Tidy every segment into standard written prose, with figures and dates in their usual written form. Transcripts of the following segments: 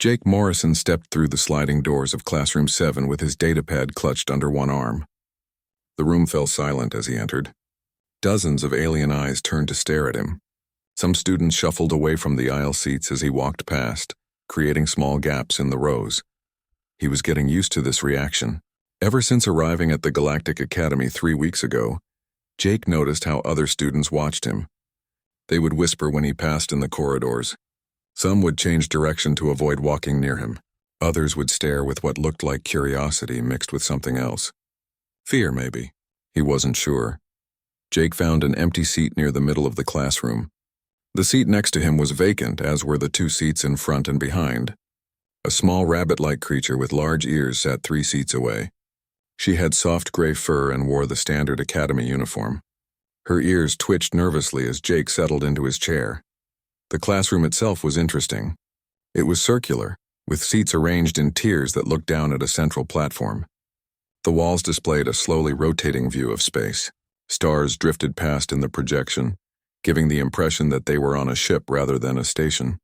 Jake Morrison stepped through the sliding doors of Classroom 7 with his datapad clutched under one arm. The room fell silent as he entered. Dozens of alien eyes turned to stare at him. Some students shuffled away from the aisle seats as he walked past, creating small gaps in the rows. He was getting used to this reaction. Ever since arriving at the Galactic Academy 3 weeks ago, Jake noticed how other students watched him. They would whisper when he passed in the corridors. Some would change direction to avoid walking near him. Others would stare with what looked like curiosity mixed with something else. Fear, maybe. He wasn't sure. Jake found an empty seat near the middle of the classroom. The seat next to him was vacant, as were the 2 seats in front and behind. A small rabbit-like creature with large ears sat 3 seats away. She had soft gray fur and wore the standard academy uniform. Her ears twitched nervously as Jake settled into his chair. The classroom itself was interesting. It was circular, with seats arranged in tiers that looked down at a central platform. The walls displayed a slowly rotating view of space. Stars drifted past in the projection, giving the impression that they were on a ship rather than a station.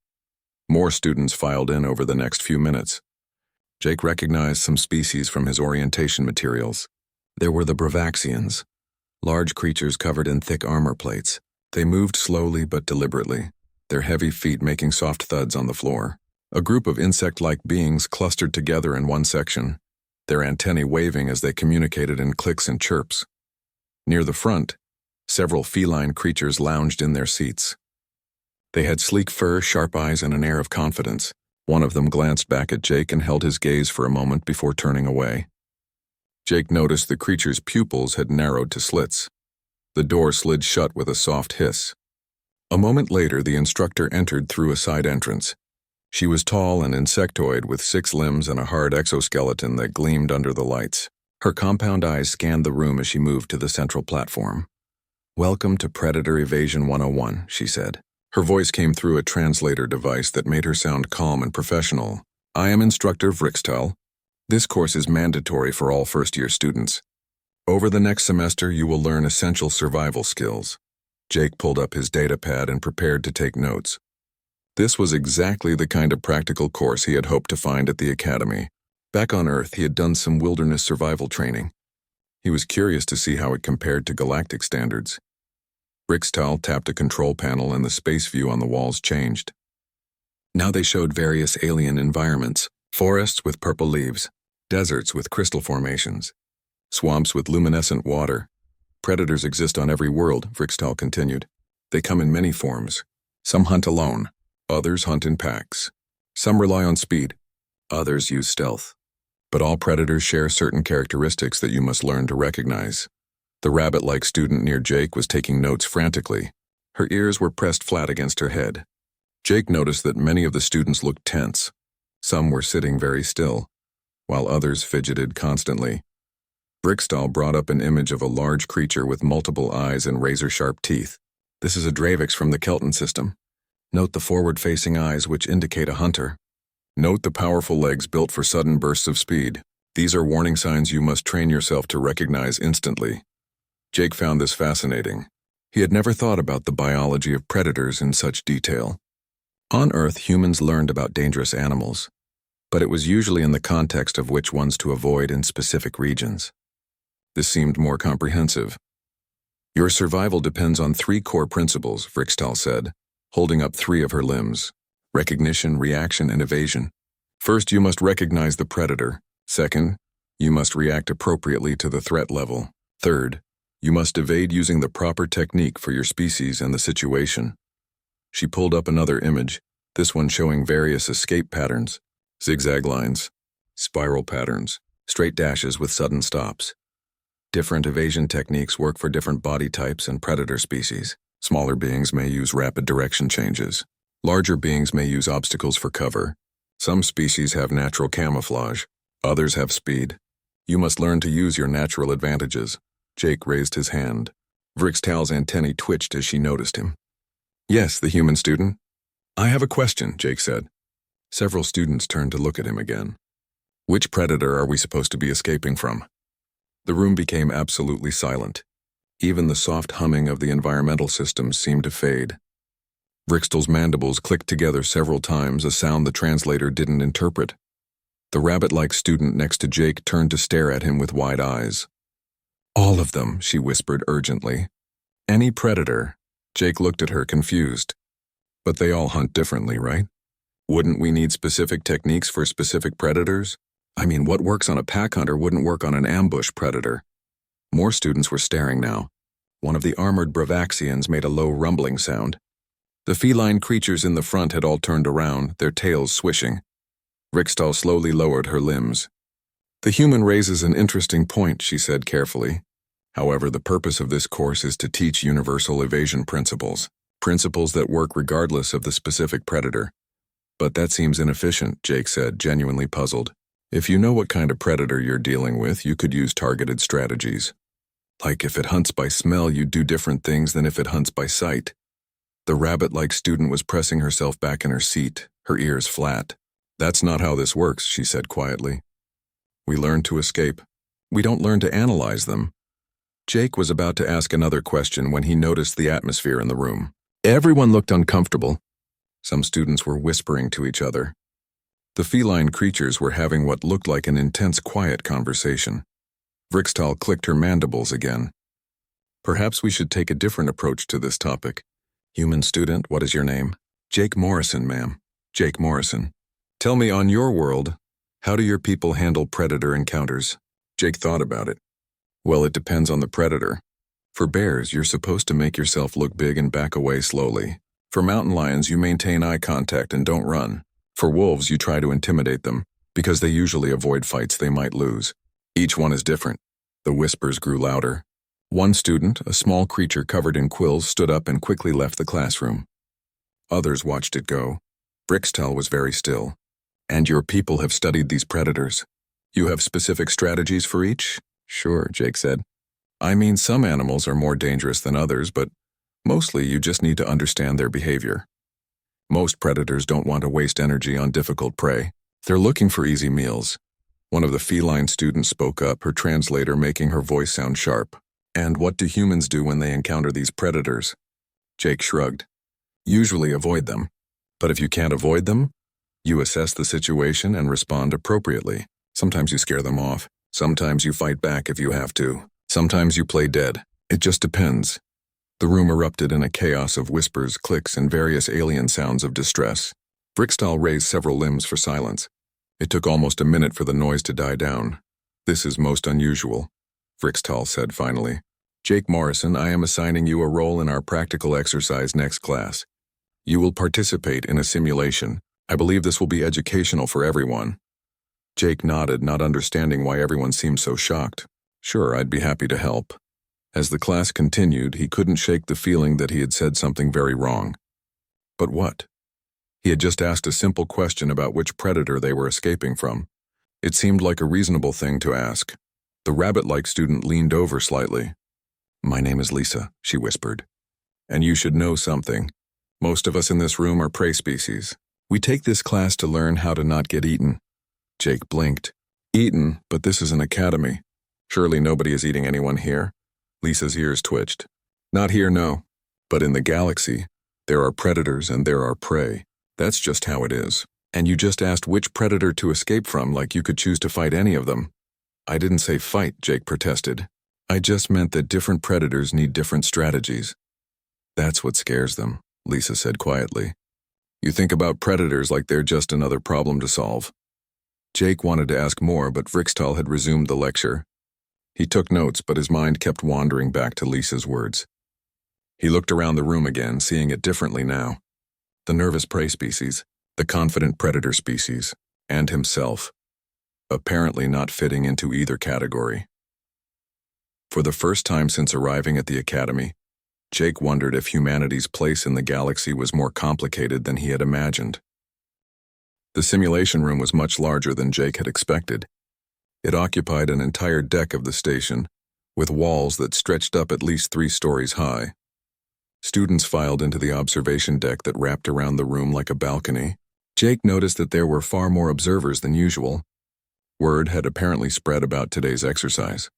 More students filed in over the next few minutes. Jake recognized some species from his orientation materials. There were the Bravaxians, large creatures covered in thick armor plates. They moved slowly but deliberately, their heavy feet making soft thuds on the floor. A group of insect-like beings clustered together in one section, their antennae waving as they communicated in clicks and chirps. Near the front, several feline creatures lounged in their seats. They had sleek fur, sharp eyes, and an air of confidence. One of them glanced back at Jake and held his gaze for a moment before turning away. Jake noticed the creature's pupils had narrowed to slits. The door slid shut with a soft hiss. A moment later, the instructor entered through a side entrance. She was tall and insectoid with 6 limbs and a hard exoskeleton that gleamed under the lights. Her compound eyes scanned the room as she moved to the central platform. "Welcome to Predator Evasion 101, she said. Her voice came through a translator device that made her sound calm and professional. "I am Instructor Vrixtal. This course is mandatory for all first-year students. Over the next semester, you will learn essential survival skills." Jake pulled up his datapad and prepared to take notes. This was exactly the kind of practical course he had hoped to find at the academy. Back on Earth, he had done some wilderness survival training. He was curious to see how it compared to galactic standards. Vrixtal tapped a control panel and the space view on the walls changed. Now they showed various alien environments: forests with purple leaves, deserts with crystal formations, swamps with luminescent water. Predators exist on every world, Vrixtal continued. They come in many forms. Some hunt alone, others hunt in packs. Some rely on speed, others use stealth. But all predators share certain characteristics that you must learn to recognize. The rabbit-like student near Jake was taking notes frantically. Her ears were pressed flat against her head. Jake noticed that many of the students looked tense. Some were sitting very still, while others fidgeted constantly. Vrixtal brought up an image of a large creature with multiple eyes and razor-sharp teeth. "This is a Dravix from the Kelton system. Note the forward-facing eyes, which indicate a hunter. Note the powerful legs built for sudden bursts of speed. These are warning signs you must train yourself to recognize instantly." Jake found this fascinating. He had never thought about the biology of predators in such detail. On Earth, humans learned about dangerous animals, but it was usually in the context of which ones to avoid in specific regions. This seemed more comprehensive. "Your survival depends on 3 core principles," Vrixtal said, holding up 3 of her limbs: recognition, reaction, and evasion. "First, you must recognize the predator. Second, you must react appropriately to the threat level. Third, you must evade using the proper technique for your species and the situation." She pulled up another image, this one showing various escape patterns: zigzag lines, spiral patterns, straight dashes with sudden stops. Different evasion techniques work for different body types and predator species. Smaller beings may use rapid direction changes. Larger beings may use obstacles for cover. Some species have natural camouflage. Others have speed. You must learn to use your natural advantages. Jake raised his hand. Vrixtal's antennae twitched as she noticed him. "Yes, the human student." "I have a question," Jake said. Several students turned to look at him again. "Which predator are we supposed to be escaping from?" The room became absolutely silent. Even the soft humming of the environmental systems seemed to fade. Vrixtal's mandibles clicked together several times, a sound the translator didn't interpret. The rabbit-like student next to Jake turned to stare at him with wide eyes. "All of them," she whispered urgently. "Any predator." Jake looked at her, confused. "But they all hunt differently, right? Wouldn't we need specific techniques for specific predators? I mean, what works on a pack hunter wouldn't work on an ambush predator." More students were staring now. One of the armored Bravaxians made a low rumbling sound. The feline creatures in the front had all turned around, their tails swishing. Vrixtal slowly lowered her limbs. "The human raises an interesting point," she said carefully. "However, the purpose of this course is to teach universal evasion principles, principles that work regardless of the specific predator." "But that seems inefficient," Jake said, genuinely puzzled. "If you know what kind of predator you're dealing with, you could use targeted strategies. Like if it hunts by smell, you'd do different things than if it hunts by sight." The rabbit-like student was pressing herself back in her seat, her ears flat. "That's not how this works," she said quietly. "We learn to escape. We don't learn to analyze them." Jake was about to ask another question when he noticed the atmosphere in the room. Everyone looked uncomfortable. Some students were whispering to each other. The feline creatures were having what looked like an intense, quiet conversation. Vrixtal clicked her mandibles again. "Perhaps we should take a different approach to this topic. Human student, what is your name?" "Jake Morrison, ma'am." "Jake Morrison. Tell me, on your world, how do your people handle predator encounters?" Jake thought about it. "Well, it depends on the predator. For bears, you're supposed to make yourself look big and back away slowly. For mountain lions, you maintain eye contact and don't run. For wolves, you try to intimidate them, because they usually avoid fights they might lose. Each one is different." The whispers grew louder. One student, a small creature covered in quills, stood up and quickly left the classroom. Others watched it go. Vrixtal was very still. "And your people have studied these predators. You have specific strategies for each?" "Sure," Jake said. "I mean, some animals are more dangerous than others, but mostly you just need to understand their behavior. Most predators don't want to waste energy on difficult prey. They're looking for easy meals." One of the feline students spoke up, her translator making her voice sound sharp. "And what do humans do when they encounter these predators?" Jake shrugged. "Usually avoid them. But if you can't avoid them, you assess the situation and respond appropriately. Sometimes you scare them off. Sometimes you fight back if you have to. Sometimes you play dead. It just depends." The room erupted in a chaos of whispers, clicks, and various alien sounds of distress. Vrixtal raised several limbs for silence. It took almost a minute for the noise to die down. "This is most unusual," Vrixtal said finally. "Jake Morrison, I am assigning you a role in our practical exercise next class. You will participate in a simulation. I believe this will be educational for everyone." Jake nodded, not understanding why everyone seemed so shocked. "Sure, I'd be happy to help." As the class continued, he couldn't shake the feeling that he had said something very wrong. But what? He had just asked a simple question about which predator they were escaping from. It seemed like a reasonable thing to ask. The rabbit-like student leaned over slightly. "My name is Lisa," she whispered. "And you should know something. Most of us in this room are prey species. We take this class to learn how to not get eaten." Jake blinked. "Eaten, but this is an academy. Surely nobody is eating anyone here?" Lisa's ears twitched. "Not here, no. But in the galaxy, there are predators and there are prey. That's just how it is. And you just asked which predator to escape from, like you could choose to fight any of them." "I didn't say fight," Jake protested. "I just meant that different predators need different strategies." "That's what scares them," Lisa said quietly. "You think about predators like they're just another problem to solve." Jake wanted to ask more, but Vrixtal had resumed the lecture. He took notes, but his mind kept wandering back to Lisa's words. He looked around the room again, seeing it differently now. The nervous prey species, the confident predator species, and himself, apparently not fitting into either category. For the first time since arriving at the academy, Jake wondered if humanity's place in the galaxy was more complicated than he had imagined. The simulation room was much larger than Jake had expected. It occupied an entire deck of the station, with walls that stretched up at least 3 stories high. Students filed into the observation deck that wrapped around the room like a balcony. Jake noticed that there were far more observers than usual. Word had apparently spread about today's exercise.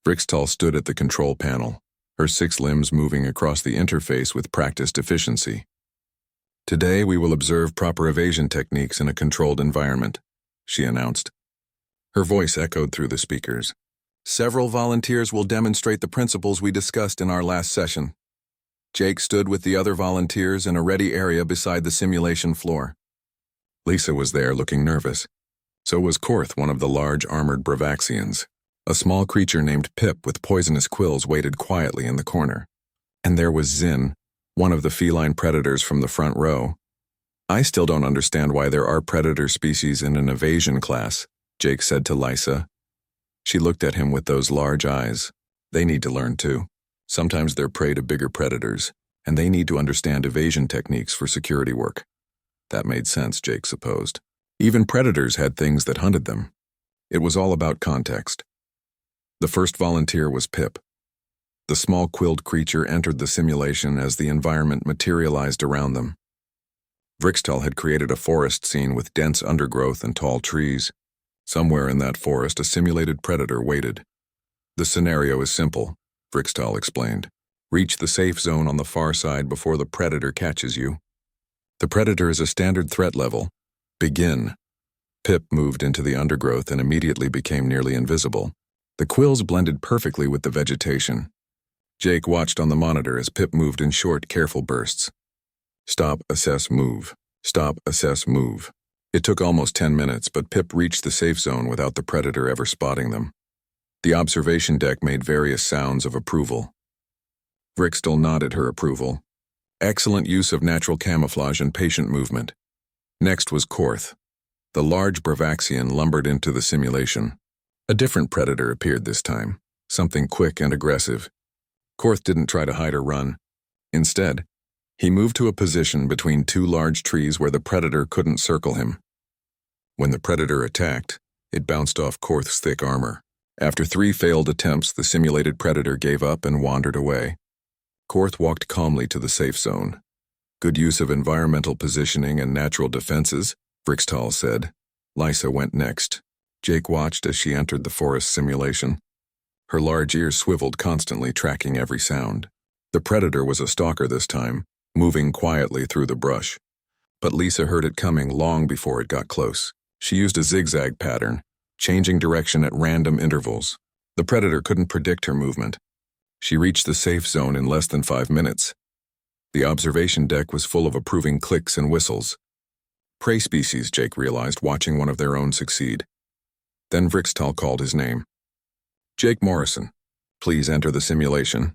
Vrixtal stood at the control panel, her 6 limbs moving across the interface with practiced efficiency. Today we will observe proper evasion techniques in a controlled environment, she announced. Her voice echoed through the speakers. Several volunteers will demonstrate the principles we discussed in our last session. Jake stood with the other volunteers in a ready area beside the simulation floor. Lisa was there looking nervous. So was Korth, one of the large armored Bravaxians. A small creature named Pip with poisonous quills waited quietly in the corner. And there was Zin, one of the feline predators from the front row. I still don't understand why there are predator species in an evasion class, Jake said to Lisa. She looked at him with those large eyes. They need to learn too. Sometimes they're prey to bigger predators, and they need to understand evasion techniques for security work. That made sense, Jake supposed. Even predators had things that hunted them. It was all about context. The first volunteer was Pip. The small quilled creature entered the simulation as the environment materialized around them. Vrixtal had created a forest scene with dense undergrowth and tall trees. Somewhere in that forest, a simulated predator waited. The scenario is simple, Vrixtal explained. Reach the safe zone on the far side before the predator catches you. The predator is a standard threat level. Begin. Pip moved into the undergrowth and immediately became nearly invisible. The quills blended perfectly with the vegetation. Jake watched on the monitor as Pip moved in short, careful bursts. Stop, assess, move. Stop, assess, move. It took almost 10 minutes, but Pip reached the safe zone without the predator ever spotting them. The observation deck made various sounds of approval. Vrixtal nodded her approval. Excellent use of natural camouflage and patient movement. Next was Korth. The large Bravaxian lumbered into the simulation. A different predator appeared this time, something quick and aggressive. Korth didn't try to hide or run. Instead, he moved to a position between two large trees where the predator couldn't circle him. When the predator attacked, it bounced off Korth's thick armor. After 3 failed attempts, the simulated predator gave up and wandered away. Korth walked calmly to the safe zone. Good use of environmental positioning and natural defenses, Vrixtal said. Lisa went next. Jake watched as she entered the forest simulation. Her large ears swiveled constantly, tracking every sound. The predator was a stalker this time, moving quietly through the brush. But Lisa heard it coming long before it got close. She used a zigzag pattern, changing direction at random intervals. The predator couldn't predict her movement. She reached the safe zone in less than 5 minutes. The observation deck was full of approving clicks and whistles. Prey species, Jake realized, watching one of their own succeed. Then Vrixtal called his name. Jake Morrison, please enter the simulation.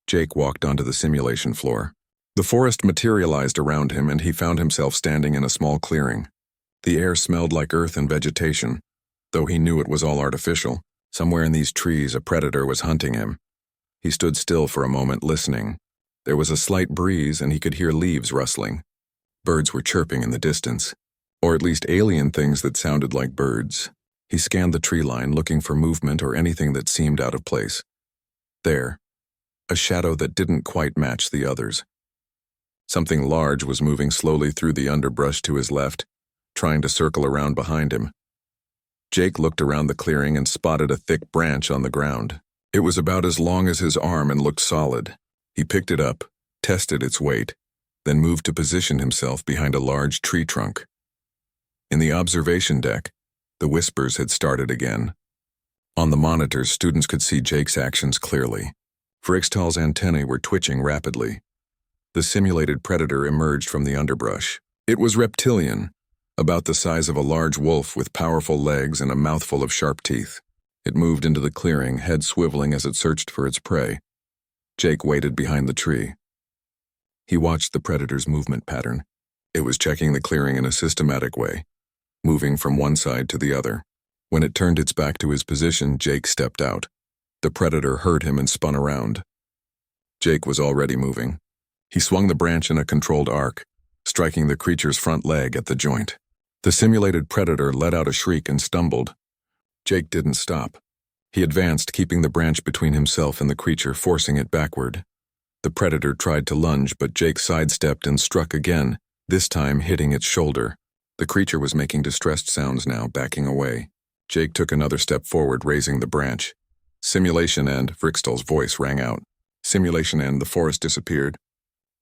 Jake walked onto the simulation floor. The forest materialized around him and he found himself standing in a small clearing. The air smelled like earth and vegetation. Though he knew it was all artificial, somewhere in these trees a predator was hunting him. He stood still for a moment, listening. There was a slight breeze and he could hear leaves rustling. Birds were chirping in the distance, or at least alien things that sounded like birds. He scanned the tree line, looking for movement or anything that seemed out of place. There, a shadow that didn't quite match the others. Something large was moving slowly through the underbrush to his left, trying to circle around behind him. Jake looked around the clearing and spotted a thick branch on the ground. It was about as long as his arm and looked solid. He picked it up, tested its weight, then moved to position himself behind a large tree trunk. In the observation deck, the whispers had started again. On the monitors, students could see Jake's actions clearly. Vrixtal's antennae were twitching rapidly. The simulated predator emerged from the underbrush. It was reptilian, about the size of a large wolf with powerful legs and a mouthful of sharp teeth. It moved into the clearing, head swiveling as it searched for its prey. Jake waited behind the tree. He watched the predator's movement pattern. It was checking the clearing in a systematic way, moving from one side to the other. When it turned its back to his position, Jake stepped out. The predator heard him and spun around. Jake was already moving. He swung the branch in a controlled arc, striking the creature's front leg at the joint. The simulated predator let out a shriek and stumbled. Jake didn't stop. He advanced, keeping the branch between himself and the creature, forcing it backward. The predator tried to lunge, but Jake sidestepped and struck again, this time hitting its shoulder. The creature was making distressed sounds now, backing away. Jake took another step forward, raising the branch. Simulation end, Vrixtal's voice rang out. Simulation end, the forest disappeared.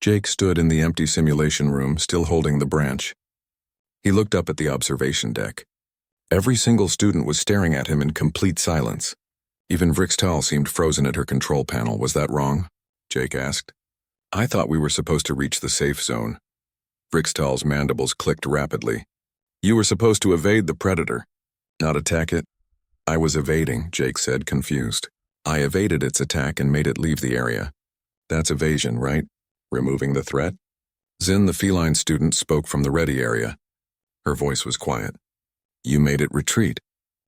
Jake stood in the empty simulation room, still holding the branch. He looked up at the observation deck. Every single student was staring at him in complete silence. Even Vrixtal seemed frozen at her control panel. Was that wrong? Jake asked. I thought we were supposed to reach the safe zone. Vrixtal's mandibles clicked rapidly. You were supposed to evade the predator, not attack it. I was evading, Jake said, confused. I evaded its attack and made it leave the area. That's evasion, right? Removing the threat? Zin, the feline student, spoke from the ready area. Her voice was quiet. You made it retreat.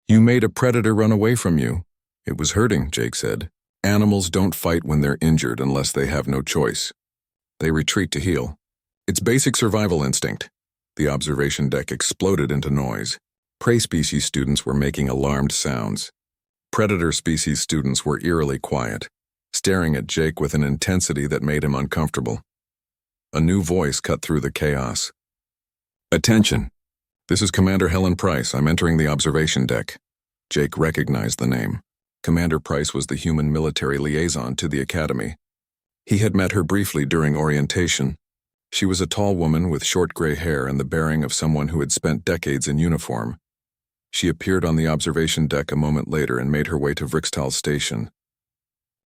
You made a predator run away from you. It was hurting, Jake said. Animals don't fight when they're injured unless they have no choice. They retreat to heal. It's basic survival instinct. The observation deck exploded into noise. Prey species students were making alarmed sounds. Predator species students were eerily quiet, staring at Jake with an intensity that made him uncomfortable. A new voice cut through the chaos. Attention! This is Commander Helen Price. I'm entering the observation deck. Jake recognized the name. Commander Price was the human military liaison to the Academy. He had met her briefly during orientation. She was a tall woman with short gray hair and the bearing of someone who had spent decades in uniform. She appeared on the observation deck a moment later and made her way to Vrixtal's station.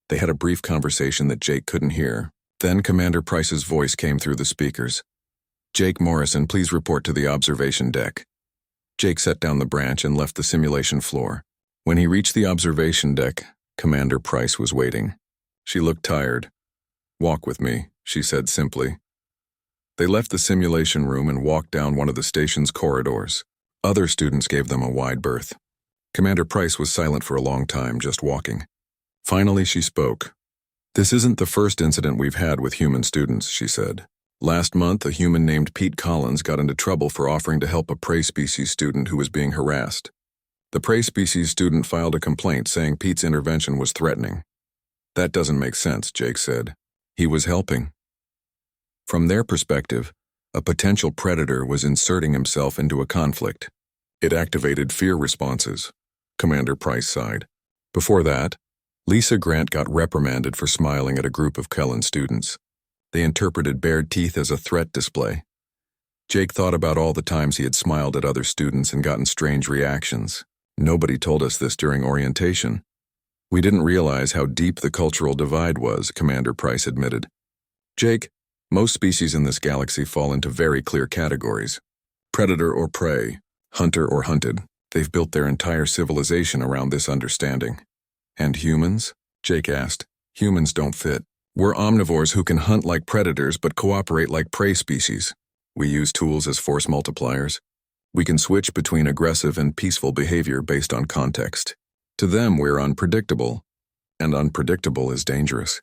They had a brief conversation that Jake couldn't hear. Then Commander Price's voice came through the speakers. Jake Morrison, please report to the observation deck. Jake set down the branch and left the simulation floor. When he reached the observation deck, Commander Price was waiting. She looked tired. Walk with me, she said simply. They left the simulation room and walked down one of the station's corridors. Other students gave them a wide berth. Commander Price was silent for a long time, just walking. Finally, she spoke. This isn't the first incident we've had with human students, she said. Last month, a human named Pete Collins got into trouble for offering to help a prey species student who was being harassed. The prey species student filed a complaint saying Pete's intervention was threatening. That doesn't make sense, Jake said. He was helping. From their perspective, a potential predator was inserting himself into a conflict. It activated fear responses. Commander Price sighed. Before that, Lisa Grant got reprimanded for smiling at a group of Kellen students. They interpreted bared teeth as a threat display. Jake thought about all the times he had smiled at other students and gotten strange reactions. Nobody told us this during orientation. We didn't realize how deep the cultural divide was, Commander Price admitted. Jake, most species in this galaxy fall into very clear categories. Predator or prey, hunter or hunted. They've built their entire civilization around this understanding. And humans? Jake asked. Humans don't fit. We're omnivores who can hunt like predators but cooperate like prey species. We use tools as force multipliers. We can switch between aggressive and peaceful behavior based on context. To them, we're unpredictable, and unpredictable is dangerous.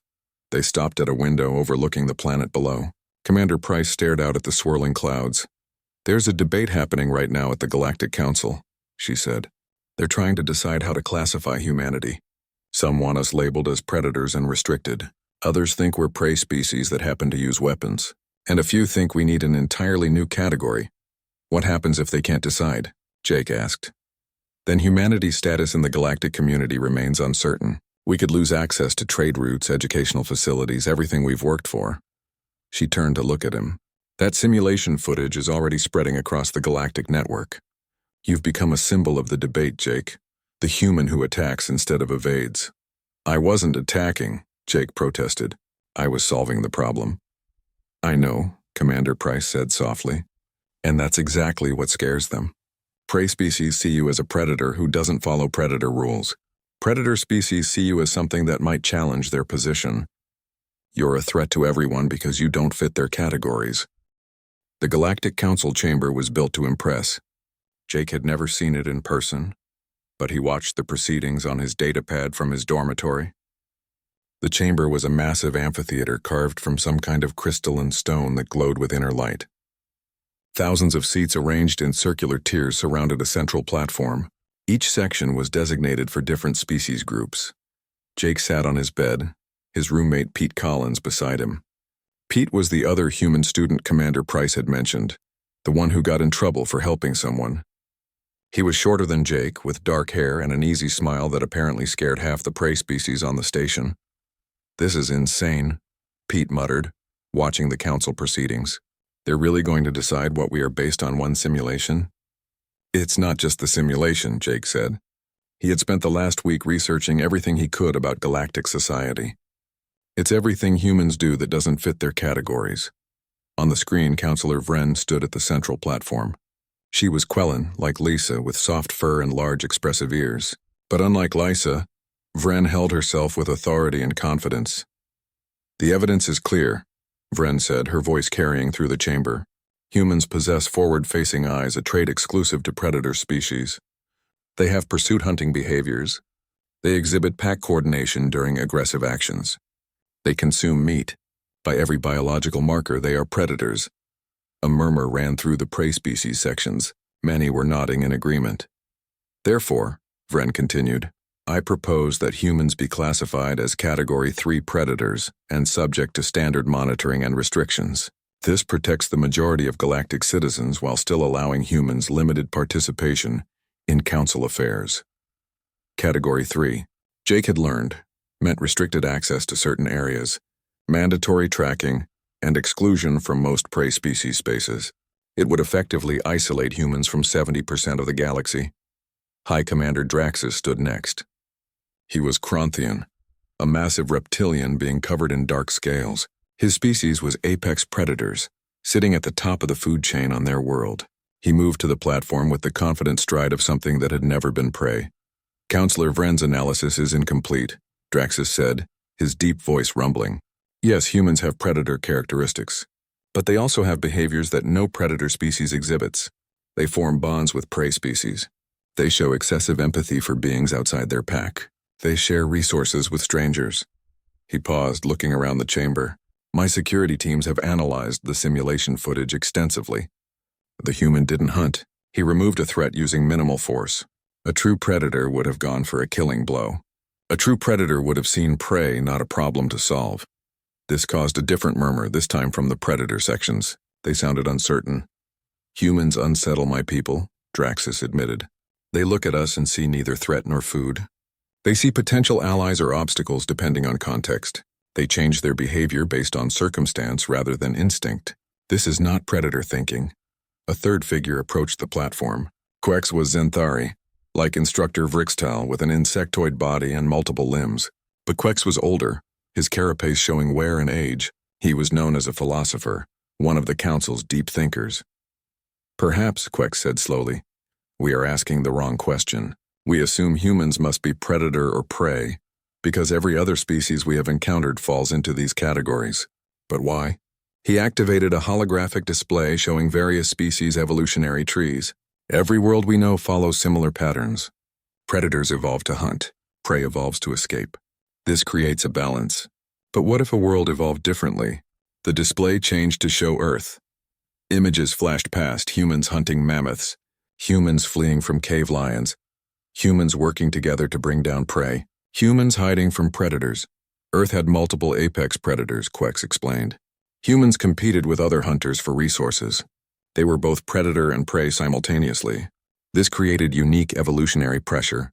They stopped at a window overlooking the planet below. Commander Price stared out at the swirling clouds. There's a debate happening right now at the Galactic Council, she said. They're trying to decide how to classify humanity. Some want us labeled as predators and restricted. Others think we're prey species that happen to use weapons. And a few think we need an entirely new category. What happens if they can't decide? Jake asked. Then humanity's status in the galactic community remains uncertain. We could lose access to trade routes, educational facilities, everything we've worked for. She turned to look at him. That simulation footage is already spreading across the galactic network. You've become a symbol of the debate, Jake. The human who attacks instead of evades. I wasn't attacking, Jake protested. I was solving the problem. I know, Commander Price said softly. And that's exactly what scares them. Prey species see you as a predator who doesn't follow predator rules. Predator species see you as something that might challenge their position. You're a threat to everyone because you don't fit their categories. The Galactic Council chamber was built to impress. Jake had never seen it in person, but he watched the proceedings on his datapad from his dormitory. The chamber was a massive amphitheater carved from some kind of crystalline stone that glowed with inner light. Thousands of seats arranged in circular tiers surrounded a central platform. Each section was designated for different species groups. Jake sat on his bed, his roommate Pete Collins beside him. Pete was the other human student Commander Price had mentioned, the one who got in trouble for helping someone. He was shorter than Jake, with dark hair and an easy smile that apparently scared half the prey species on the station. This is insane, Pete muttered. watching the council proceedings. They're really going to decide what we are based on one simulation? It's not just the simulation, Jake said. He had spent the last week researching everything he could about galactic society. It's everything humans do that doesn't fit their categories. On the screen, Counselor Vren stood at the central platform. She was Quellen, like Lisa, with soft fur and large expressive ears. But unlike Lisa, Vren held herself with authority and confidence. The evidence is clear, Vren said, her voice carrying through the chamber. Humans possess forward-facing eyes, a trait exclusive to predator species. They have pursuit-hunting behaviors. They exhibit pack coordination during aggressive actions. They consume meat. By every biological marker, they are predators. A murmur ran through the prey species sections. Many were nodding in agreement. Therefore, Vren continued, I propose that humans be classified as Category 3 predators and subject to standard monitoring and restrictions. This protects the majority of galactic citizens while still allowing humans limited participation in council affairs. Category 3, Jake had learned, meant restricted access to certain areas, mandatory tracking, and exclusion from most prey species spaces. It would effectively isolate humans from 70% of the galaxy. High Commander Draxus stood next. He was Kronthian, a massive reptilian being covered in dark scales. His species was apex predators, sitting at the top of the food chain on their world. He moved to the platform with the confident stride of something that had never been prey. Counselor Vren's analysis is incomplete, Draxus said, his deep voice rumbling. Yes, humans have predator characteristics, but they also have behaviors that no predator species exhibits. They form bonds with prey species. They show excessive empathy for beings outside their pack. They share resources with strangers. He paused, looking around the chamber. My security teams have analyzed the simulation footage extensively. The human didn't hunt. He removed a threat using minimal force. A true predator would have gone for a killing blow. A true predator would have seen prey, not a problem to solve. This caused a different murmur, this time from the predator sections. They sounded uncertain. Humans unsettle my people, Draxus admitted. They look at us and see neither threat nor food. They see potential allies or obstacles depending on context. They change their behavior based on circumstance rather than instinct. This is not predator thinking. A third figure approached the platform. Quex was Zenthari, like Instructor Vrixtal with an insectoid body and multiple limbs. But Quex was older, his carapace showing wear and age. He was known as a philosopher, one of the Council's deep thinkers. Perhaps, Quex said slowly, we are asking the wrong question. We assume humans must be predator or prey, because every other species we have encountered falls into these categories. But why? He activated a holographic display showing various species' evolutionary trees. Every world we know follows similar patterns. Predators evolve to hunt, prey evolves to escape. This creates a balance. But what if a world evolved differently? The display changed to show Earth. Images flashed past, humans hunting mammoths, humans fleeing from cave lions, humans working together to bring down prey, humans hiding from predators. Earth had multiple apex predators, Quex explained. Humans competed with other hunters for resources. They were both predator and prey simultaneously. This created unique evolutionary pressure.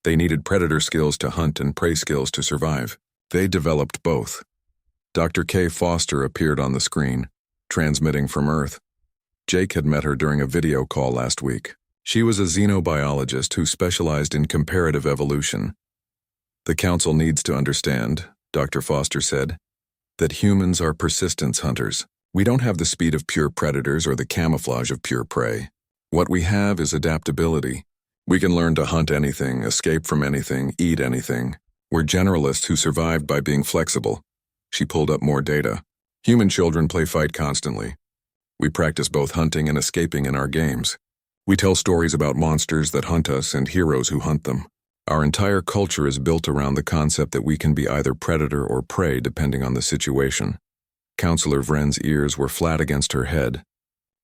They needed predator skills to hunt and prey skills to survive. They developed both. Dr. K. Foster appeared on the screen, transmitting from Earth. Jake had met her during a video call last week. She was a xenobiologist who specialized in comparative evolution. The Council needs to understand, Dr. Foster said, that humans are persistence hunters. We don't have the speed of pure predators or the camouflage of pure prey. What we have is adaptability. We can learn to hunt anything, escape from anything, eat anything. We're generalists who survived by being flexible. She pulled up more data. Human children play fight constantly. We practice both hunting and escaping in our games. We tell stories about monsters that hunt us and heroes who hunt them. Our entire culture is built around the concept that we can be either predator or prey depending on the situation. Counselor Vren's ears were flat against her head.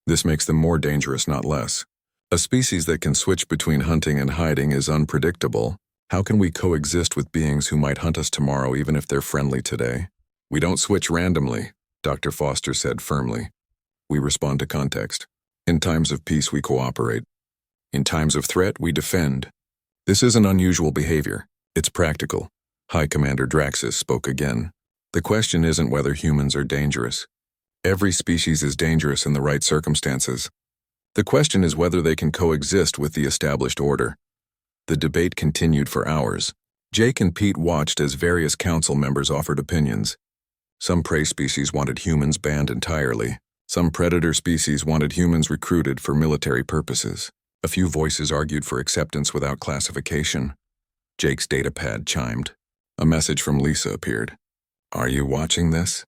This makes them more dangerous, not less. A species that can switch between hunting and hiding is unpredictable. How can we coexist with beings who might hunt us tomorrow even if they're friendly today? We don't switch randomly, Dr. Foster said firmly. We respond to context. In times of peace, we cooperate. In times of threat, we defend. This isn't unusual behavior. It's practical. High Commander Draxus spoke again. The question isn't whether humans are dangerous. Every species is dangerous in the right circumstances. The question is whether they can coexist with the established order. The debate continued for hours. Jake and Pete watched as various council members offered opinions. Some prey species wanted humans banned entirely. Some predator species wanted humans recruited for military purposes. A few voices argued for acceptance without classification. Jake's datapad chimed. A message from Lisa appeared. "Are you watching this?"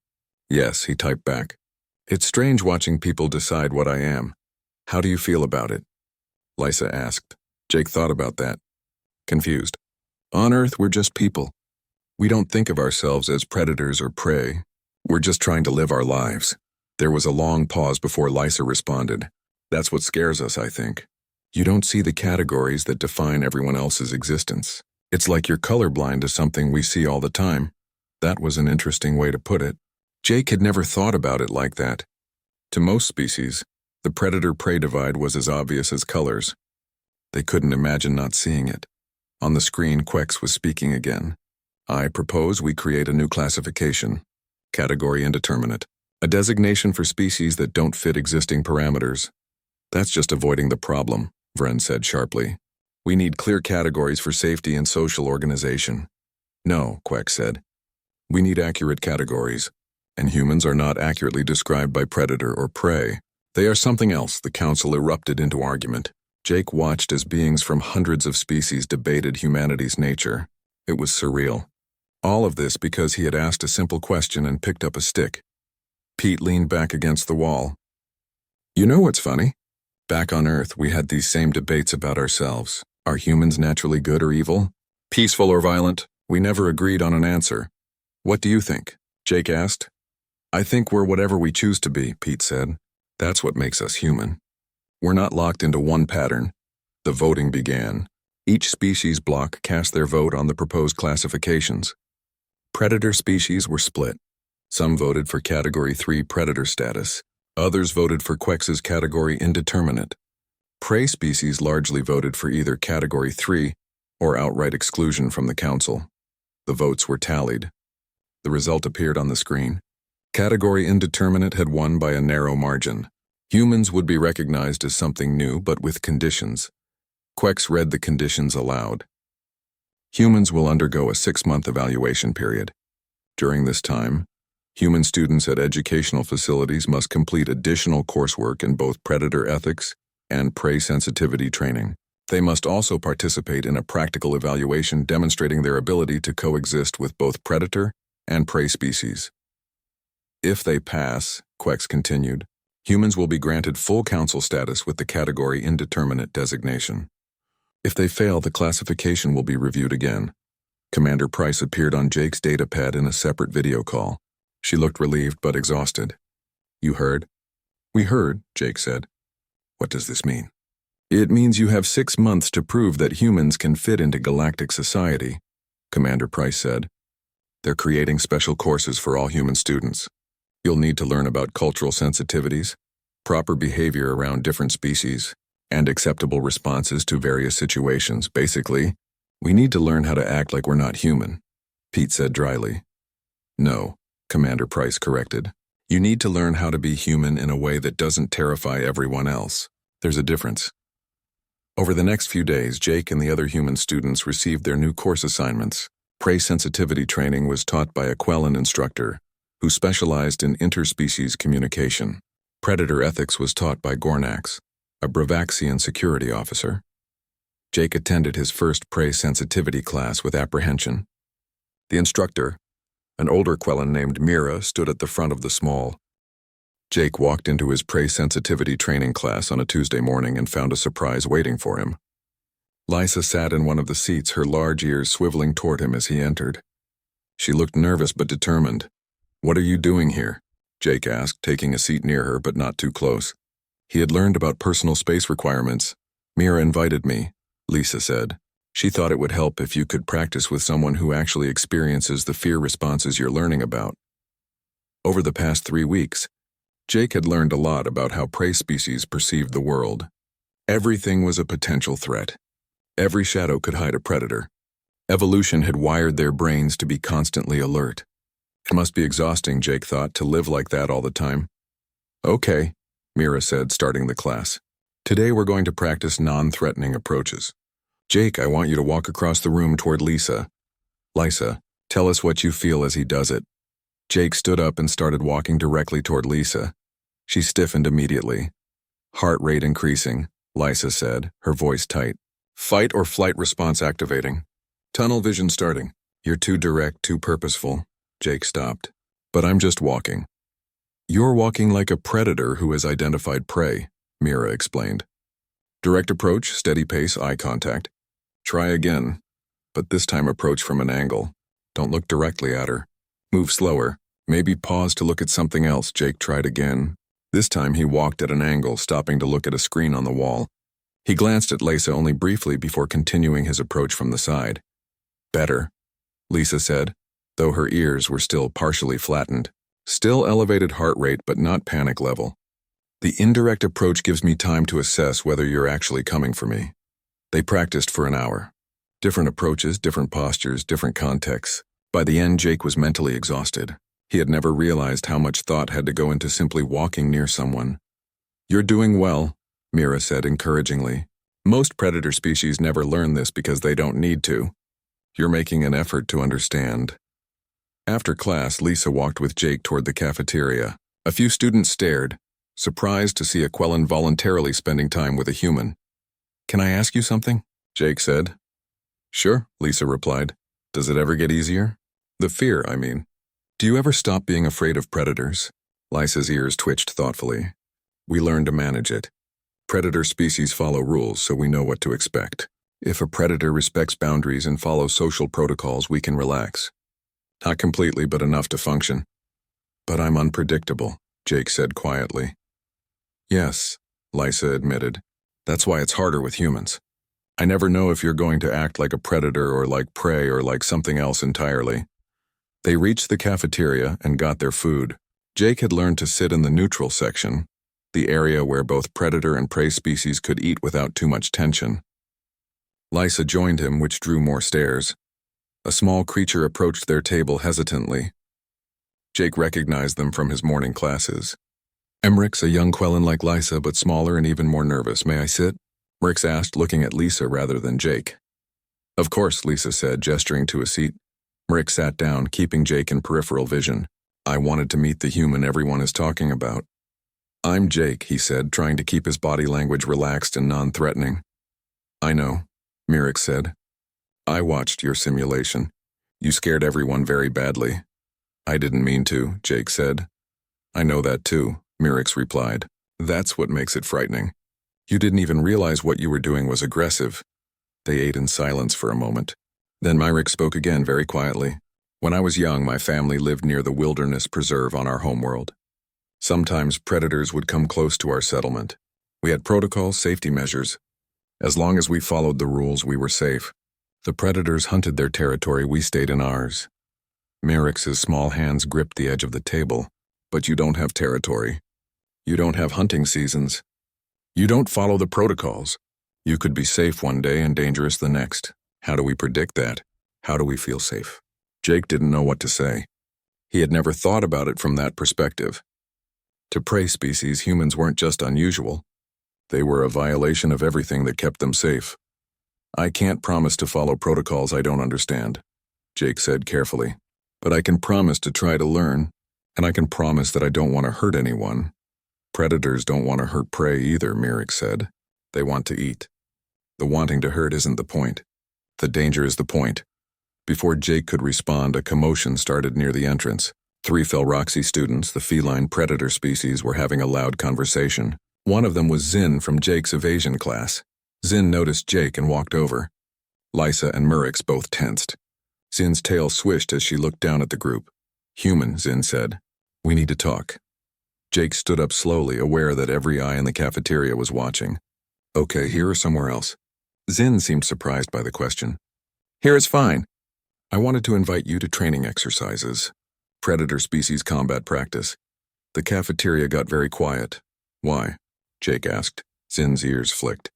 "Yes," he typed back. "It's strange watching people decide what I am. How do you feel about it?" Lisa asked. Jake thought about that. Confused. "On Earth, we're just people. We don't think of ourselves as predators or prey. We're just trying to live our lives." There was a long pause before Lisa responded. "That's what scares us, I think. You don't see the categories that define everyone else's existence. It's like you're colorblind to something we see all the time." That was an interesting way to put it. Jake had never thought about it like that. To most species, the predator-prey divide was as obvious as colors. They couldn't imagine not seeing it. On the screen, Quex was speaking again. "I propose we create a new classification. Category indeterminate. A designation for species that don't fit existing parameters." "That's just avoiding the problem," Vren said sharply. "We need clear categories for safety and social organization." "No," Quex said. "We need accurate categories. And humans are not accurately described by predator or prey. They are something else." The council erupted into argument. Jake watched as beings from hundreds of species debated humanity's nature. It was surreal. All of this because he had asked a simple question and picked up a stick. Pete leaned back against the wall. "You know what's funny? Back on Earth, we had these same debates about ourselves. Are humans naturally good or evil? Peaceful or violent? We never agreed on an answer. What do you think?" Jake asked. "I think we're whatever we choose to be," Pete said. "That's what makes us human. We're not locked into one pattern." The voting began. Each species block cast their vote on the proposed classifications. Predator species were split. Some voted for Category 3 predator status. Others voted for Quex's Category indeterminate. Prey species largely voted for either Category 3 or outright exclusion from the council. The votes were tallied. The result appeared on the screen. Category indeterminate had won by a narrow margin. Humans would be recognized as something new, but with conditions. Quex read the conditions aloud. Humans will undergo a 6-month evaluation period. During this time, human students at educational facilities must complete additional coursework in both predator ethics and prey sensitivity training. They must also participate in a practical evaluation demonstrating their ability to coexist with both predator and prey species. If they pass, Quex continued, humans will be granted full council status with the Category indeterminate designation. If they fail, the classification will be reviewed again. Commander Price appeared on Jake's datapad in a separate video call. She looked relieved but exhausted. "You heard?" "We heard," Jake said. "What does this mean?" "It means you have 6 months to prove that humans can fit into galactic society," Commander Price said. "They're creating special courses for all human students. You'll need to learn about cultural sensitivities, proper behavior around different species, and acceptable responses to various situations. Basically, we need to learn how to act like we're not human," Pete said dryly. "No," Commander Price corrected. "You need to learn how to be human in a way that doesn't terrify everyone else. There's a difference." Over the next few days, Jake and the other human students received their new course assignments. Prey sensitivity training was taught by a Quellan instructor, who specialized in interspecies communication. Predator ethics was taught by Gornax, a Bravaxian security officer. Jake attended his first prey sensitivity class with apprehension. The instructor, an older Quellan named Mira, stood at the front of the small. Jake walked into his prey sensitivity training class on a Tuesday morning and found a surprise waiting for him. Lisa sat in one of the seats, her large ears swiveling toward him as he entered. She looked nervous but determined. "What are you doing here?" Jake asked, taking a seat near her but not too close. He had learned about personal space requirements. "Mira invited me," Lisa said. "She thought it would help if you could practice with someone who actually experiences the fear responses you're learning about." Over the past 3 weeks, Jake had learned a lot about how prey species perceived the world. Everything was a potential threat. Every shadow could hide a predator. Evolution had wired their brains to be constantly alert. It must be exhausting, Jake thought, to live like that all the time. Okay, Mira said, starting the class. Today we're going to practice non-threatening approaches. Jake, I want you to walk across the room toward Lisa. Lisa, tell us what you feel as he does it. Jake stood up and started walking directly toward Lisa. She stiffened immediately. Heart rate increasing, Lisa said, her voice tight. Fight or flight response activating. Tunnel vision starting. You're too direct, too purposeful. Jake stopped. But I'm just walking. You're walking like a predator who has identified prey, Mira explained. Direct approach, steady pace, eye contact. Try again, but this time approach from an angle. Don't look directly at her. Move slower. Maybe pause to look at something else. Jake tried again. This time he walked at an angle, stopping to look at a screen on the wall. He glanced at Lisa only briefly before continuing his approach from the side. Better, Lisa said, though her ears were still partially flattened. Still elevated heart rate, but not panic level. The indirect approach gives me time to assess whether you're actually coming for me. They practiced for an hour. Different approaches, different postures, different contexts. By the end, Jake was mentally exhausted. He had never realized how much thought had to go into simply walking near someone. You're doing well, Mira said encouragingly. Most predator species never learn this because they don't need to. You're making an effort to understand. After class, Lisa walked with Jake toward the cafeteria. A few students stared, surprised to see a Quellan voluntarily spending time with a human. Can I ask you something? Jake said. Sure, Lisa replied. Does it ever get easier? The fear, I mean. Do you ever stop being afraid of predators? Lisa's ears twitched thoughtfully. We learn to manage it. Predator species follow rules, so we know what to expect. If a predator respects boundaries and follows social protocols, we can relax. Not completely, but enough to function. But I'm unpredictable, Jake said quietly. Yes, Lisa admitted. That's why it's harder with humans. I never know if you're going to act like a predator or like prey or like something else entirely. They reached the cafeteria and got their food. Jake had learned to sit in the neutral section, the area where both predator and prey species could eat without too much tension. Lisa joined him, which drew more stares. A small creature approached their table hesitantly. Jake recognized them from his morning classes. Emmerich, a young Quellan like Lisa, but smaller and even more nervous. May I sit? Rix asked, looking at Lisa rather than Jake. Of course, Lisa said, gesturing to a seat. Rick sat down, keeping Jake in peripheral vision. I wanted to meet the human everyone is talking about. I'm Jake, he said, trying to keep his body language relaxed and non-threatening. I know, Mirik said. I watched your simulation. You scared everyone very badly. I didn't mean to, Jake said. I know that too, Mirix replied. That's what makes it frightening. You didn't even realize what you were doing was aggressive. They ate in silence for a moment. Then Myrick spoke again very quietly. When I was young, my family lived near the wilderness preserve on our homeworld. Sometimes predators would come close to our settlement. We had protocols, safety measures. As long as we followed the rules, we were safe. The predators hunted their territory, we stayed in ours. Mirix's small hands gripped the edge of the table. But you don't have territory. You don't have hunting seasons. You don't follow the protocols. You could be safe one day and dangerous the next. How do we predict that? How do we feel safe? Jake didn't know what to say. He had never thought about it from that perspective. To prey species, humans weren't just unusual. They were a violation of everything that kept them safe. I can't promise to follow protocols I don't understand, Jake said carefully. But I can promise to try to learn, and I can promise that I don't want to hurt anyone. Predators don't want to hurt prey either, Mirik said. They want to eat. The wanting to hurt isn't the point. The danger is the point. Before Jake could respond, a commotion started near the entrance. 3 Felroxy students, the feline predator species, were having a loud conversation. One of them was Zin from Jake's Evasion class. Zin noticed Jake and walked over. Lysa and Murix both tensed. Zin's tail swished as she looked down at the group. Human, Zin said. We need to talk. Jake stood up slowly, aware that every eye in the cafeteria was watching. Okay, here or somewhere else? Zin seemed surprised by the question. Here is fine. I wanted to invite you to training exercises. Predator species combat practice. The cafeteria got very quiet. Why? Jake asked. Zin's ears flicked.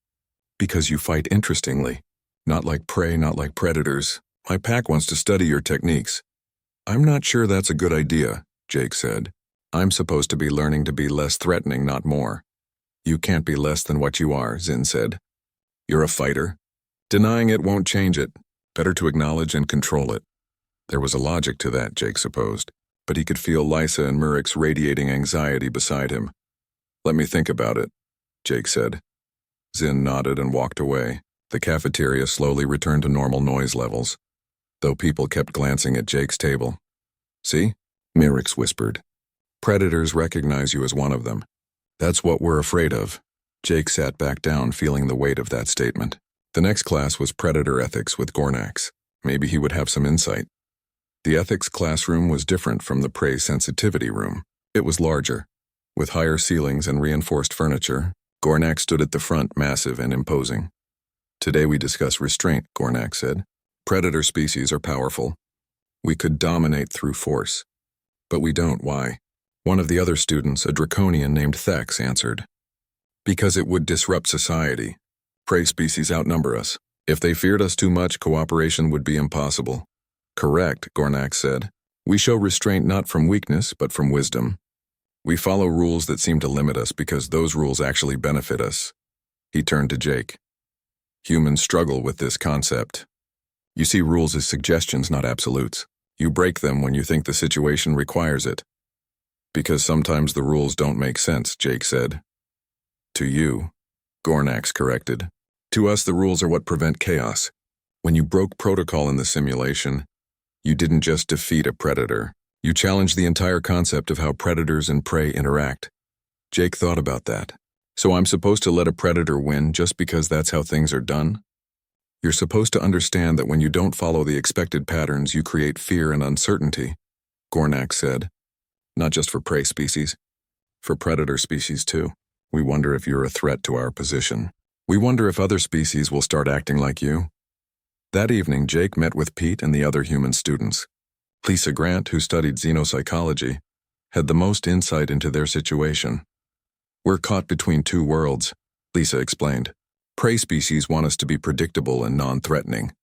Because you fight interestingly. Not like prey, not like predators. My pack wants to study your techniques. I'm not sure that's a good idea, Jake said. I'm supposed to be learning to be less threatening, not more. You can't be less than what you are, Zin said. You're a fighter. Denying it won't change it. Better to acknowledge and control it. There was a logic to that, Jake supposed, but he could feel Lysa and Murik's radiating anxiety beside him. Let me think about it, Jake said. Zin nodded and walked away. The cafeteria slowly returned to normal noise levels, though people kept glancing at Jake's table. See? Murix whispered. Predators recognize you as one of them. That's what we're afraid of. Jake sat back down, feeling the weight of that statement. The next class was Predator Ethics with Gornax. Maybe he would have some insight. The ethics classroom was different from the prey sensitivity room. It was larger. With higher ceilings and reinforced furniture, Gornax stood at the front, massive and imposing. Today we discuss restraint, Gornax said. Predator species are powerful. We could dominate through force. But we don't. Why? One of the other students, a draconian named Thex, answered. Because it would disrupt society. Prey species outnumber us. If they feared us too much, cooperation would be impossible. Correct, Gornax said. We show restraint not from weakness, but from wisdom. We follow rules that seem to limit us because those rules actually benefit us. He turned to Jake. Humans struggle with this concept. You see rules as suggestions, not absolutes. You break them when you think the situation requires it. Because sometimes the rules don't make sense, Jake said. To you, Gornax corrected. To us, the rules are what prevent chaos. When you broke protocol in the simulation, you didn't just defeat a predator. You challenged the entire concept of how predators and prey interact. Jake thought about that. So I'm supposed to let a predator win just because that's how things are done? You're supposed to understand that when you don't follow the expected patterns, you create fear and uncertainty, Gornax said. Not just for prey species. For predator species, too. We wonder if you're a threat to our position. We wonder if other species will start acting like you. That evening, Jake met with Pete and the other human students. Lisa Grant, who studied xenopsychology, had the most insight into their situation. We're caught between two worlds, Lisa explained. Prey species want us to be predictable and non-threatening.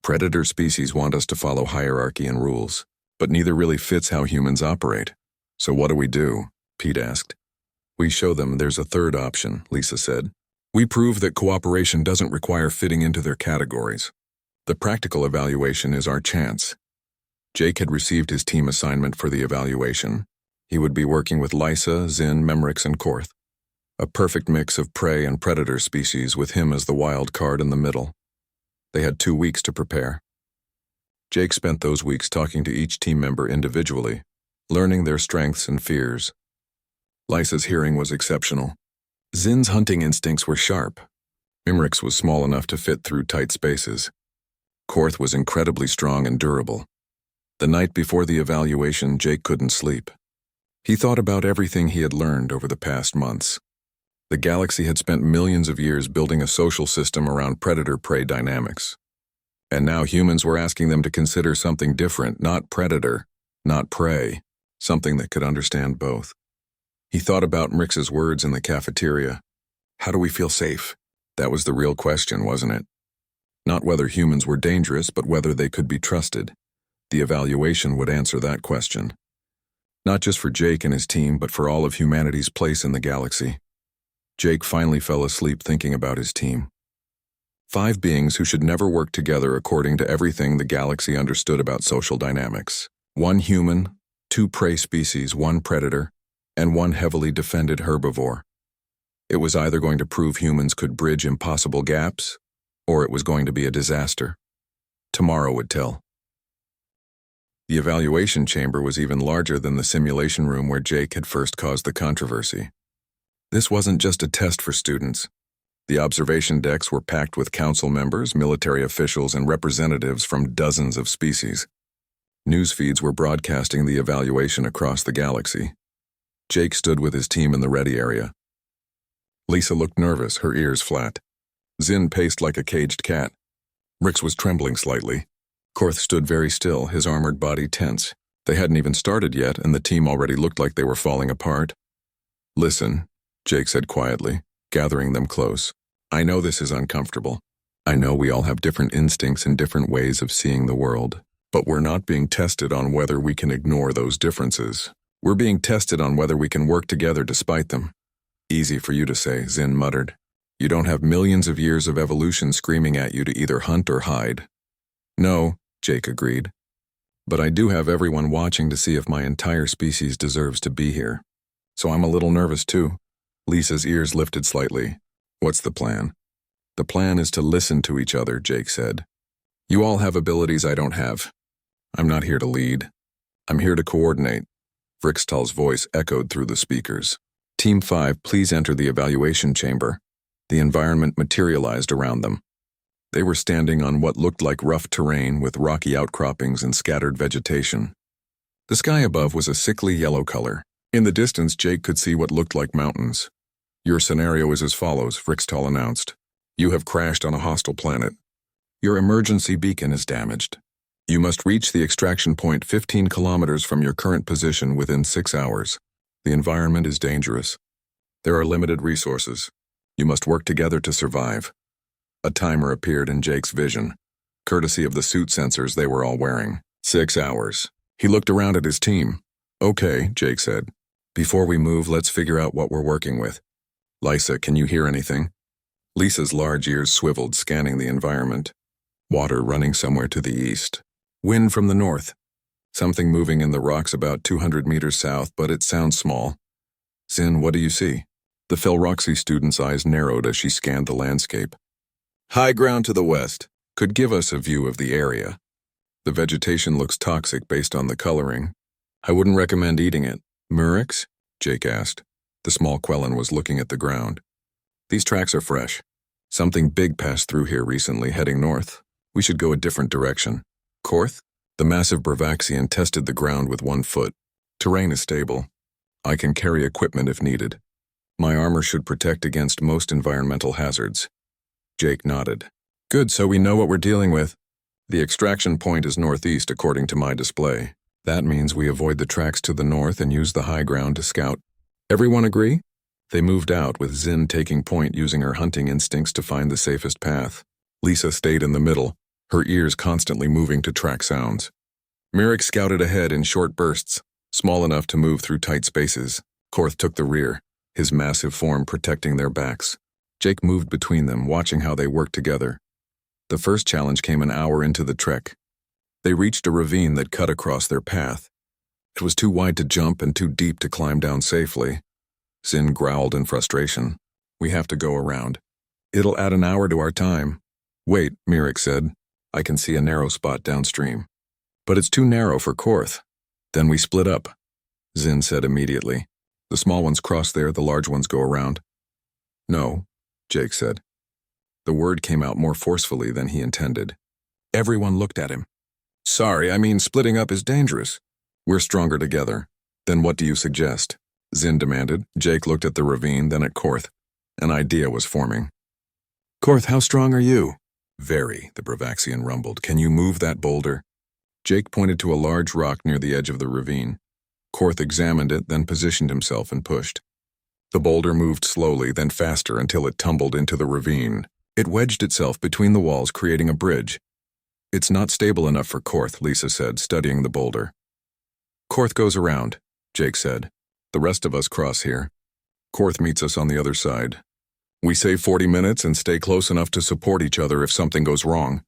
Predator species want us to follow hierarchy and rules, but neither really fits how humans operate. So what do? Pete asked. We show them there's a third option, Lisa said. We prove that cooperation doesn't require fitting into their categories. The practical evaluation is our chance. Jake had received his team assignment for the evaluation. He would be working with Lysa, Zin, Memrix, and Korth. A perfect mix of prey and predator species with him as the wild card in the middle. They had 2 weeks to prepare. Jake spent those weeks talking to each team member individually, learning their strengths and fears. Lysa's hearing was exceptional. Zin's hunting instincts were sharp. Mimrix was small enough to fit through tight spaces. Korth was incredibly strong and durable. The night before the evaluation, Jake couldn't sleep. He thought about everything he had learned over the past months. The galaxy had spent millions of years building a social system around predator-prey dynamics. And now humans were asking them to consider something different, not predator, not prey, something that could understand both. He thought about Mrix's words in the cafeteria. How do we feel safe? That was the real question, wasn't it? Not whether humans were dangerous, but whether they could be trusted. The evaluation would answer that question. Not just for Jake and his team, but for all of humanity's place in the galaxy. Jake finally fell asleep thinking about his team. 5 beings who should never work together according to everything the galaxy understood about social dynamics. 1 human, 2 prey species, 1 predator, and 1 heavily defended herbivore. It was either going to prove humans could bridge impossible gaps, or it was going to be a disaster. Tomorrow would tell. The evaluation chamber was even larger than the simulation room where Jake had first caused the controversy. This wasn't just a test for students. The observation decks were packed with council members, military officials, and representatives from dozens of species. News feeds were broadcasting the evaluation across the galaxy. Jake stood with his team in the ready area. Lisa looked nervous, her ears flat. Zin paced like a caged cat. Rix was trembling slightly. Korth stood very still, his armored body tense. They hadn't even started yet, and the team already looked like they were falling apart. Listen, Jake said quietly, gathering them close. I know this is uncomfortable. I know we all have different instincts and different ways of seeing the world, but we're not being tested on whether we can ignore those differences. We're being tested on whether we can work together despite them. Easy for you to say, Zin muttered. You don't have millions of years of evolution screaming at you to either hunt or hide. No, Jake agreed. But I do have everyone watching to see if my entire species deserves to be here. So I'm a little nervous too. Lisa's ears lifted slightly. What's the plan? The plan is to listen to each other, Jake said. You all have abilities I don't have. I'm not here to lead. I'm here to coordinate. Vrixtal's voice echoed through the speakers. Team 5, please enter the evaluation chamber. The environment materialized around them. They were standing on what looked like rough terrain with rocky outcroppings and scattered vegetation. The sky above was a sickly yellow color. In the distance, Jake could see what looked like mountains. Your scenario is as follows, Vrixtal announced. You have crashed on a hostile planet. Your emergency beacon is damaged. You must reach the extraction point 15 kilometers from your current position within 6 hours. The environment is dangerous. There are limited resources. You must work together to survive. A timer appeared in Jake's vision, courtesy of the suit sensors they were all wearing. 6 hours. He looked around at his team. Okay, Jake said. Before we move, let's figure out what we're working with. Lisa, can you hear anything? Lisa's large ears swiveled, scanning the environment. Water running somewhere to the east. Wind from the north. Something moving in the rocks about 200 meters south, but it sounds small. Zin, what do you see? The Felroxy student's eyes narrowed as she scanned the landscape. High ground to the west. Could give us a view of the area. The vegetation looks toxic based on the coloring. I wouldn't recommend eating it. Murex? Jake asked. The small Quellan was looking at the ground. These tracks are fresh. Something big passed through here recently, heading north. We should go a different direction. Korth? The massive Bravaxian tested the ground with 1 foot. Terrain is stable. I can carry equipment if needed. My armor should protect against most environmental hazards. Jake nodded. Good, so we know what we're dealing with. The extraction point is northeast according to my display. That means we avoid the tracks to the north and use the high ground to scout. Everyone agree? They moved out, with Zin taking point using her hunting instincts to find the safest path. Lisa stayed in the middle, her ears constantly moving to track sounds. Murex scouted ahead in short bursts, small enough to move through tight spaces. Korth took the rear, his massive form protecting their backs. Jake moved between them, watching how they worked together. The first challenge came an hour into the trek. They reached a ravine that cut across their path. It was too wide to jump and too deep to climb down safely. Zin growled in frustration. We have to go around. It'll add an hour to our time. Wait, Murex said. I can see a narrow spot downstream. But it's too narrow for Korth. Then we split up, Zin said immediately. The small ones cross there, the large ones go around. No, Jake said. The word came out more forcefully than he intended. Everyone looked at him. Sorry, I mean splitting up is dangerous. We're stronger together. Then what do you suggest? Zin demanded. Jake looked at the ravine, then at Korth. An idea was forming. Korth, how strong are you? Very, the Bravaxian rumbled. Can you move that boulder? Jake pointed to a large rock near the edge of the ravine. Korth examined it, then positioned himself and pushed. The boulder moved slowly, then faster until it tumbled into the ravine. It wedged itself between the walls, creating a bridge. It's not stable enough for Korth, Lisa said, studying the boulder. Korth goes around, Jake said. The rest of us cross here. Korth meets us on the other side. We save 40 minutes and stay close enough to support each other if something goes wrong.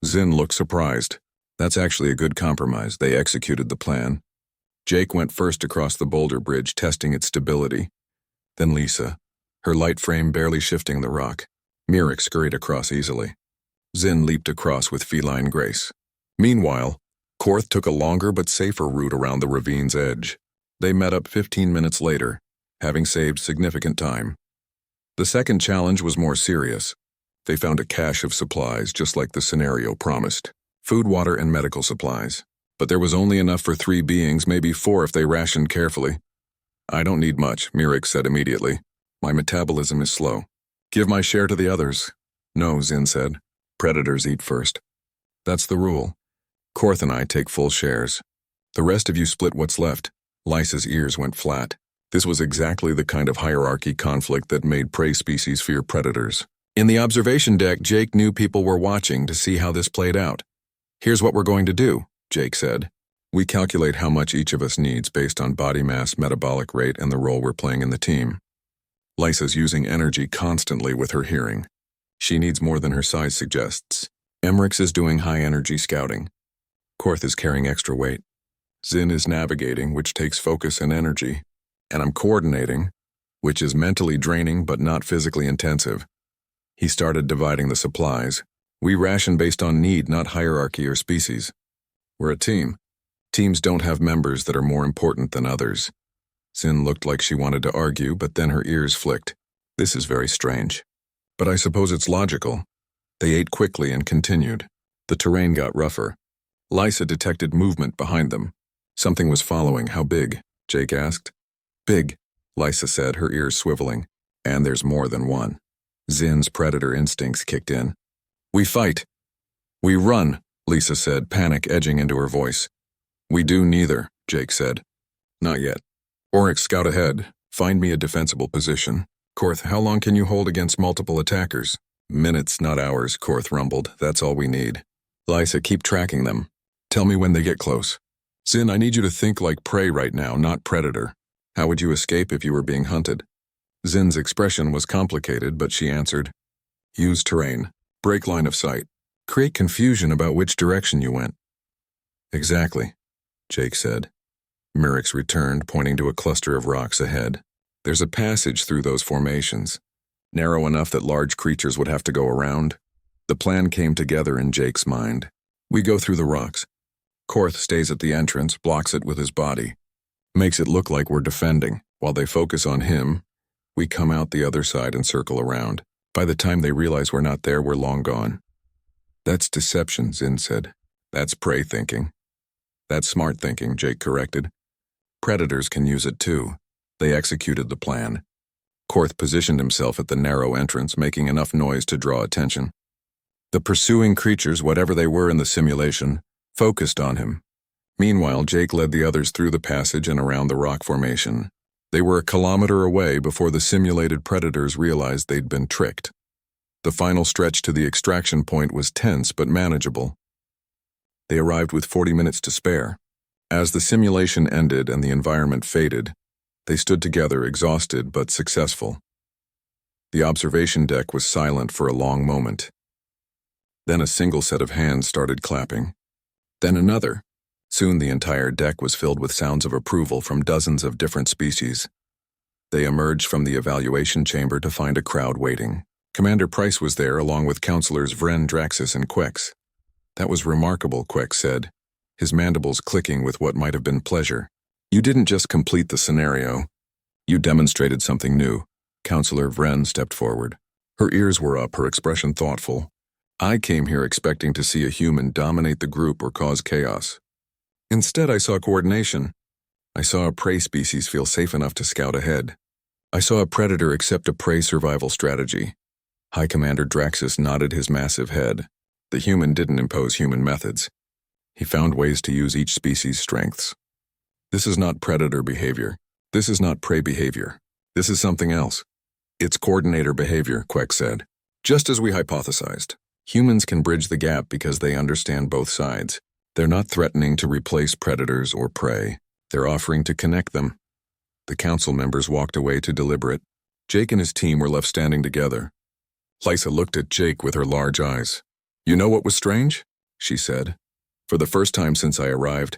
Zin looked surprised. That's actually a good compromise. They executed the plan. Jake went first across the boulder bridge, testing its stability. Then Lisa, her light frame barely shifting the rock. Murex scurried across easily. Zin leaped across with feline grace. Meanwhile, Korth took a longer but safer route around the ravine's edge. They met up 15 minutes later, having saved significant time. The second challenge was more serious. They found a cache of supplies, just like the scenario promised. Food, water, and medical supplies. But there was only enough for 3 beings, maybe 4 if they rationed carefully. I don't need much, Murex said immediately. My metabolism is slow. Give my share to the others. No, Zin said. Predators eat first. That's the rule. Korth and I take full shares. The rest of you split what's left. Lisa's ears went flat. This was exactly the kind of hierarchy conflict that made prey species fear predators. In the observation deck, Jake knew people were watching to see how this played out. Here's what we're going to do, Jake said. We calculate how much each of us needs based on body mass, metabolic rate, and the role we're playing in the team. Lysa's using energy constantly with her hearing. She needs more than her size suggests. Emmerich is doing high-energy scouting. Korth is carrying extra weight. Zin is navigating, which takes focus and energy. And I'm coordinating, which is mentally draining but not physically intensive. He started dividing the supplies. We ration based on need, not hierarchy or species. We're a team. Teams don't have members that are more important than others. Zin looked like she wanted to argue, but then her ears flicked. This is very strange. But I suppose it's logical. They ate quickly and continued. The terrain got rougher. Lysa detected movement behind them. Something was following. How big? Jake asked. Big, Lysa said, her ears swiveling. And there's more than one. Zin's predator instincts kicked in. We fight. We run, Lisa said, panic edging into her voice. We do neither, Jake said. Not yet. Oryx, scout ahead. Find me a defensible position. Korth, how long can you hold against multiple attackers? Minutes, not hours, Korth rumbled. That's all we need. Lysa, keep tracking them. Tell me when they get close. Zin, I need you to think like prey right now, not predator. How would you escape if you were being hunted? Zin's expression was complicated, but she answered. Use terrain. Break line of sight. Create confusion about which direction you went. Exactly, Jake said. Myrix returned, pointing to a cluster of rocks ahead. There's a passage through those formations, narrow enough that large creatures would have to go around. The plan came together in Jake's mind. We go through the rocks. Korth stays at the entrance, blocks it with his body. Makes it look like we're defending. While they focus on him, we come out the other side and circle around. By the time they realize we're not there, we're long gone. That's deception, Zin said. That's prey thinking. That's smart thinking, Jake corrected. Predators can use it too. They executed the plan. Korth positioned himself at the narrow entrance, making enough noise to draw attention. The pursuing creatures, whatever they were in the simulation, focused on him. Meanwhile, Jake led the others through the passage and around the rock formation. They were a kilometer away before the simulated predators realized they'd been tricked. The final stretch to the extraction point was tense but manageable. They arrived with 40 minutes to spare. As the simulation ended and the environment faded, they stood together, exhausted but successful. The observation deck was silent for a long moment. Then a single set of hands started clapping. Then another. Soon the entire deck was filled with sounds of approval from dozens of different species. They emerged from the evaluation chamber to find a crowd waiting. Commander Price was there, along with counselors Vren, Draxus, and Quex. That was remarkable, Quex said, his mandibles clicking with what might have been pleasure. You didn't just complete the scenario. You demonstrated something new. Counselor Vren stepped forward. Her ears were up, her expression thoughtful. I came here expecting to see a human dominate the group or cause chaos. Instead, I saw coordination. I saw a prey species feel safe enough to scout ahead. I saw a predator accept a prey survival strategy. High Commander Draxus nodded his massive head. The human didn't impose human methods. He found ways to use each species' strengths. This is not predator behavior. This is not prey behavior. This is something else. It's coordinator behavior, Queck said. Just as we hypothesized. Humans can bridge the gap because they understand both sides. They're not threatening to replace predators or prey. They're offering to connect them. The council members walked away to deliberate. Jake and his team were left standing together. Lysa looked at Jake with her large eyes. You know what was strange? She said. For the first time since I arrived,